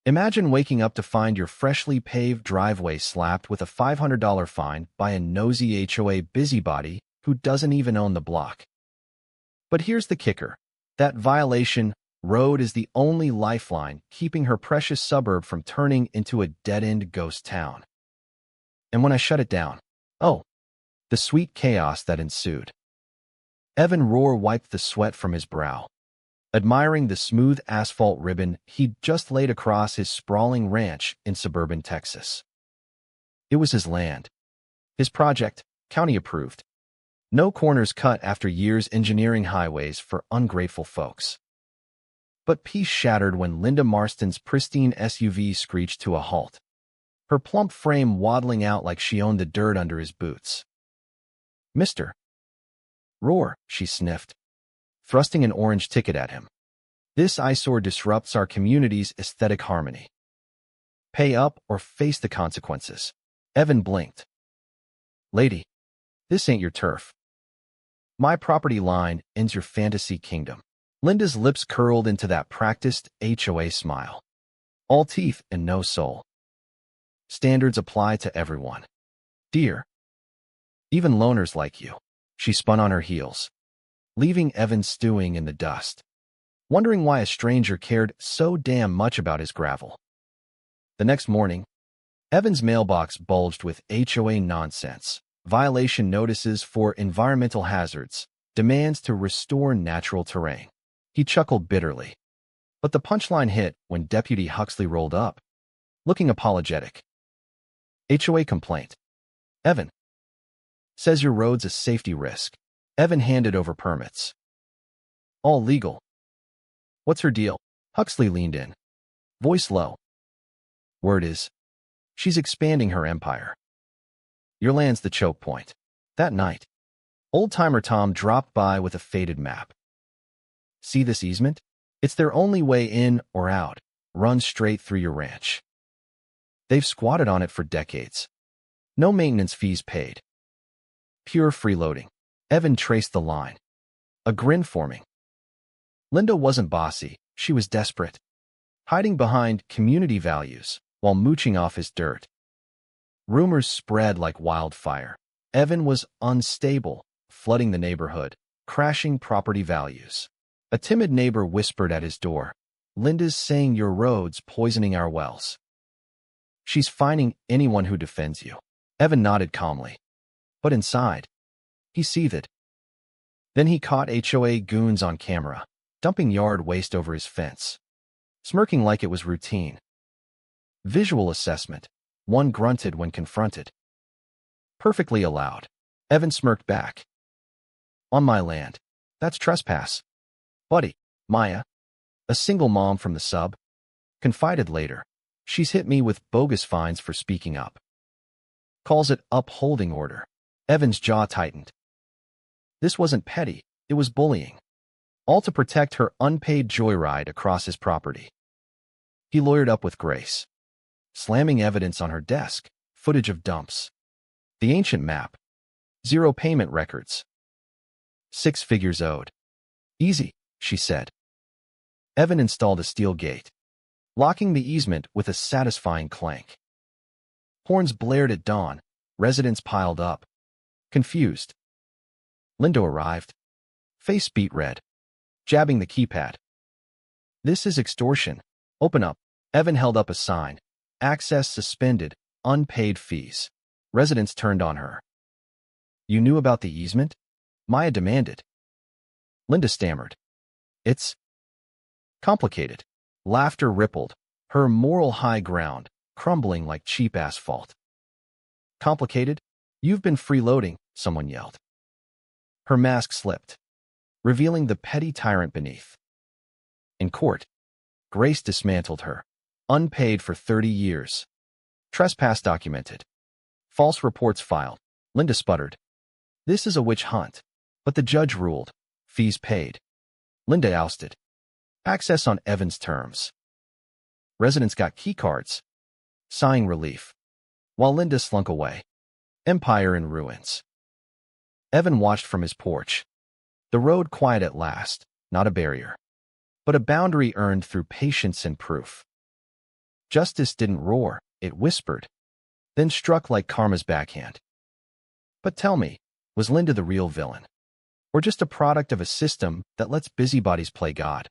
Imagine waking up to find your freshly paved driveway slapped with a $500 fine by a nosy HOA busybody who doesn't even own the block. But here's the kicker. That violation road is the only lifeline keeping her precious suburb from turning into a dead-end ghost town. And when I shut it down, oh, the sweet chaos that ensued. Evan Rohr wiped the sweat from his brow, admiring the smooth asphalt ribbon he'd just laid across his sprawling ranch in suburban Texas. It was his land, his project, county approved. No corners cut after years engineering highways for ungrateful folks. But peace shattered when Linda Marston's pristine SUV screeched to a halt, her plump frame waddling out like she owned the dirt under his boots. "Mr. Rohr," she sniffed, thrusting an orange ticket at him. "This eyesore disrupts our community's aesthetic harmony. Pay up or face the consequences." Evan blinked. "Lady, this ain't your turf. My property line ends your fantasy kingdom." Linda's lips curled into that practiced HOA smile. All teeth and no soul. "Standards apply to everyone, dear. Even loners like you." She spun on her heels, leaving Evan stewing in the dust, wondering why a stranger cared so damn much about his gravel. The next morning, Evan's mailbox bulged with HOA nonsense, violation notices for environmental hazards, demands to restore natural terrain. He chuckled bitterly, but the punchline hit when Deputy Huxley rolled up, looking apologetic. "HOA complaint. Evan says your road's a safety risk." Evan handed over permits. "All legal. What's her deal?" Huxley leaned in, voice low. "Word is, she's expanding her empire. Your land's the choke point." That night, old-timer Tom dropped by with a faded map. "See this easement? It's their only way in or out. Runs straight through your ranch. They've squatted on it for decades. No maintenance fees paid. Pure freeloading." Evan traced the line, a grin forming. Linda wasn't bossy, she was desperate, hiding behind community values while mooching off his dirt. Rumors spread like wildfire. Evan was unstable, flooding the neighborhood, crashing property values. A timid neighbor whispered at his door, "Linda's saying your road's poisoning our wells. She's fining anyone who defends you." Evan nodded calmly, but inside, he seethed. Then he caught HOA goons on camera, dumping yard waste over his fence, smirking like it was routine. "Visual assessment," one grunted when confronted. "Perfectly allowed." Evan smirked back. "On my land. That's trespass." "Buddy, Maya, a single mom from the sub, confided later. She's hit me with bogus fines for speaking up. Calls it upholding order." Evan's jaw tightened. This wasn't petty, it was bullying. All to protect her unpaid joyride across his property. He lawyered up with grace, slamming evidence on her desk, footage of dumps. The ancient map. 0 payment records. 6 figures owed. "Easy," she said. Evan installed a steel gate, locking the easement with a satisfying clank. Horns blared at dawn, residents piled up, confused. Linda arrived, face beet red, jabbing the keypad. "This is extortion. Open up." Evan held up a sign. "Access suspended, unpaid fees." Residents turned on her. "You knew about the easement?" Maya demanded. Linda stammered. "It's complicated." Laughter rippled, her moral high ground crumbling like cheap asphalt. "Complicated? You've been freeloading," someone yelled. Her mask slipped, revealing the petty tyrant beneath. In court, Grace dismantled her. Unpaid for 30 years. Trespass documented. False reports filed. Linda sputtered. "This is a witch hunt." But the judge ruled. Fees paid. Linda ousted. Access on Evan's terms. Residents got keycards, sighing relief, while Linda slunk away. Empire in ruins. Evan watched from his porch. The road quiet at last, not a barrier, but a boundary earned through patience and proof. Justice didn't roar, it whispered, then struck like karma's backhand. But tell me, was Linda the real villain? Or just a product of a system that lets busybodies play God?